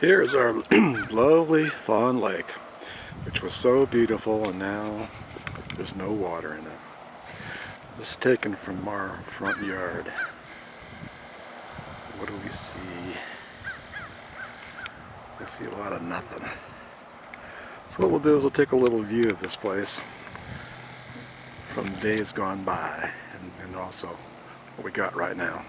Here's our lovely Fawn Lake, which was so beautiful, and now there's no water in it. This is taken from our front yard. What do we see? We see a lot of nothing. So what we'll do is we'll take a little view of this place from days gone by, and also what we got right now.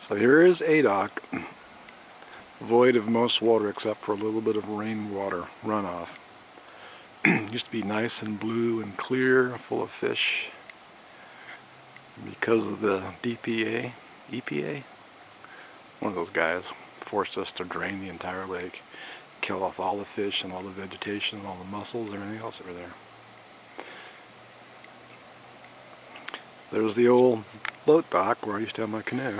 So here is Adoc, void of most water except for a little bit of rainwater runoff. Used to be nice and blue and clear, full of fish. Because of the EPA, one of those guys, forced us to drain the entire lake, kill off all the fish and all the vegetation and all the mussels and everything else that were there. There's the old boat dock where I used to have my canoe.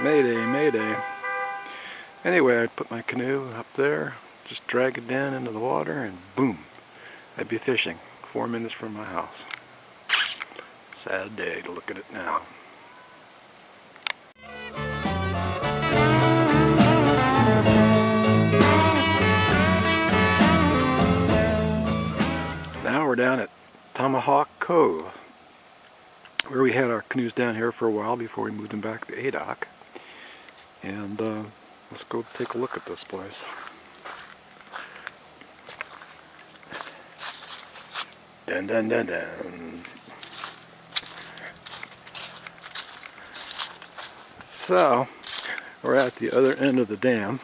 Mayday, mayday. Anyway, I'd put my canoe up there, just drag it down into the water, and boom, I'd be fishing 4 minutes from my house. Sad day to look at it now. Now we're down at Tomahawk Cove, where we had our canoes down here for a while before we moved them back to Adoc. And let's go take a look at this place. Dun dun dun dun. So, we're at the other end of the dam.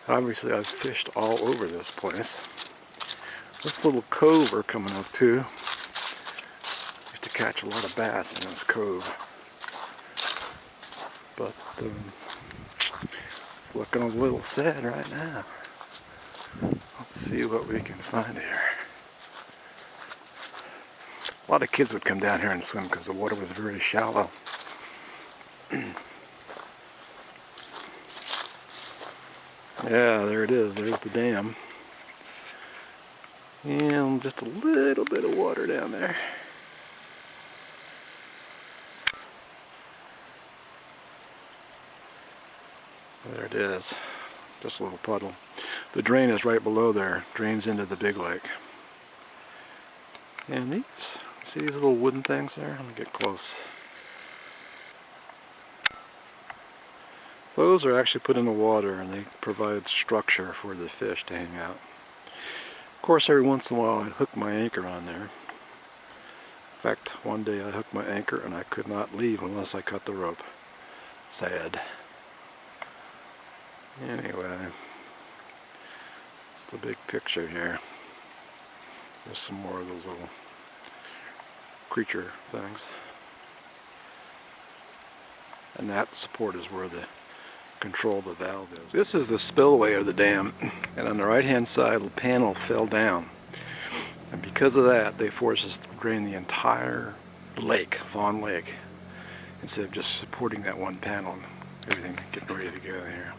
Obviously I've fished all over this place. This little cove we're coming up to, used to catch a lot of bass in this cove. But it's looking a little sad right now. Let's see what we can find here. A lot of kids would come down here and swim because the water was very shallow. Yeah, there it is. There's the dam. And just a little bit of water down there. There it is, just a little puddle. The drain is right below there, drains into the big lake. And these, see these little wooden things there? Let me get close. Those are actually put in the water and they provide structure for the fish to hang out. Of course, every once in a while I'd hook my anchor on there. In fact, one day I hooked my anchor and I could not leave unless I cut the rope. Sad. Anyway, it's the big picture here. There's some more of those little creature things. And that support is where the control of the valve is. This is the spillway of the dam, and on the right hand side the panel fell down. And because of that, they forced us to drain the entire lake, Fawn Lake, instead of just supporting that one panel and everything getting ready to go here.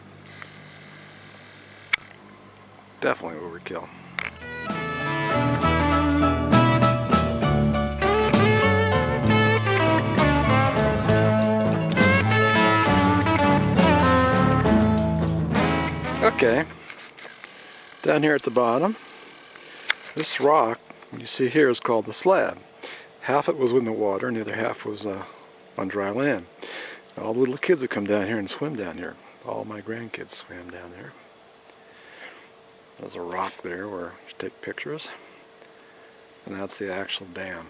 Definitely overkill. Okay, down here at the bottom, this rock you see here is called the slab. Half it was in the water and the other half was on dry land. All the little kids would come down here and swim down here. All my grandkids swam down there. There's a rock there where you take pictures, and that's the actual dam.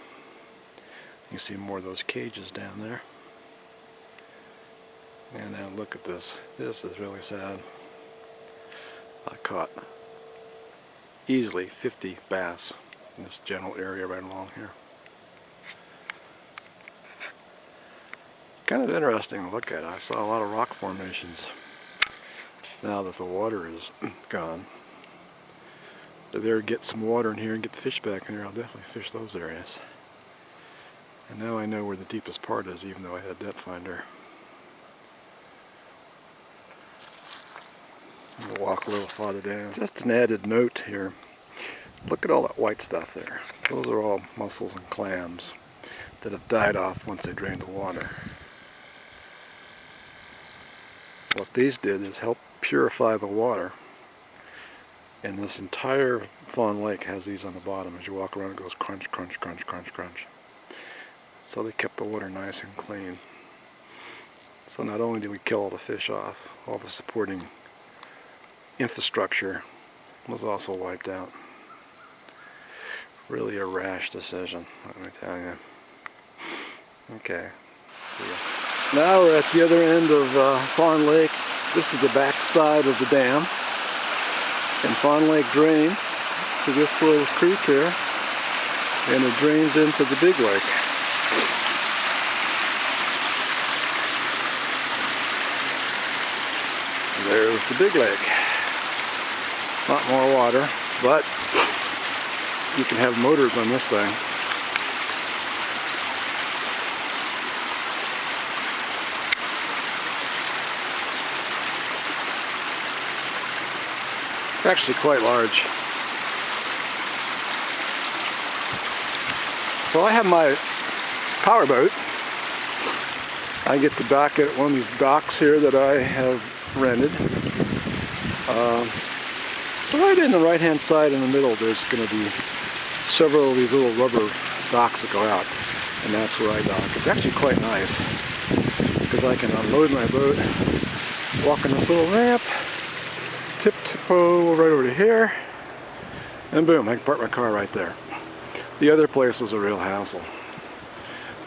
You see more of those cages down there. And now look at this. This is really sad. I caught easily 50 bass in this general area right along here. Kind of interesting to look at. I saw a lot of rock formations. Now that the water is gone, if I ever get some water in here and get the fish back in here, I'll definitely fish those areas. And now I know where the deepest part is, even though I had a depth finder. We'll walk a little farther down. Just an added note here. Look at all that white stuff there. Those are all mussels and clams that have died off once they drained the water. What these did is help purify the water. And this entire Fawn Lake has these on the bottom. As you walk around, it goes crunch, crunch, crunch, crunch, crunch. So they kept the water nice and clean. So not only did we kill all the fish off, all the supporting infrastructure was also wiped out. Really a rash decision, let me tell you. Okay, see ya. Now we're at the other end of Fawn Lake. This is the back side of the dam. And Fawn Lake drains to this little creek here, and it drains into the big lake. There's the big lake. A lot more water, but you can have motors on this thing. It's actually quite large. So I have my power boat. I get to dock it at one of these docks here that I have rented. So right in the right hand side in the middle there's going to be several of these little rubber docks that go out, and that's where I dock. It's actually quite nice because I can unload my boat, walk on this little ramp, tip-toe right over to here, and boom, I can park my car right there. The other place was a real hassle.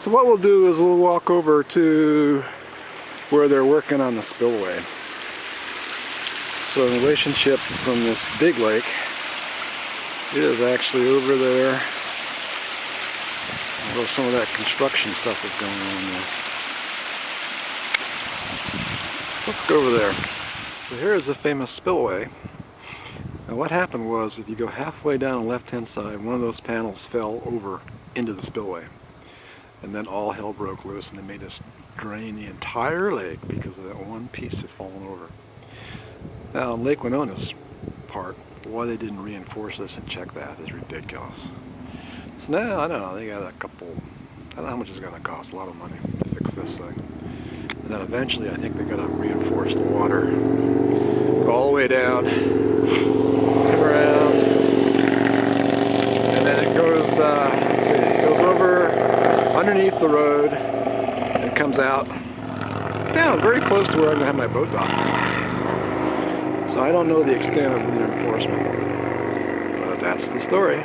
So what we'll do is we'll walk over to where they're working on the spillway. So the relationship from this big lake is actually over there where some of that construction stuff is going on there. Let's go over there. So here is the famous spillway. And what happened was, if you go halfway down the left-hand side, one of those panels fell over into the spillway. And then all hell broke loose, and they made us drain the entire lake because of that one piece had fallen over. Now, on Lake Wynonah's part, why they didn't reinforce this and check that is ridiculous. So now, I don't know, they got a couple, I don't know how much it's going to cost, a lot of money to fix this thing. And then eventually, I think they're going to reinforce the water. Go all the way down, come around, and then it goes, let's see, it goes over underneath the road, and it comes out down very close to where I'm going to have my boat docked. So I don't know the extent of the enforcement, but that's the story.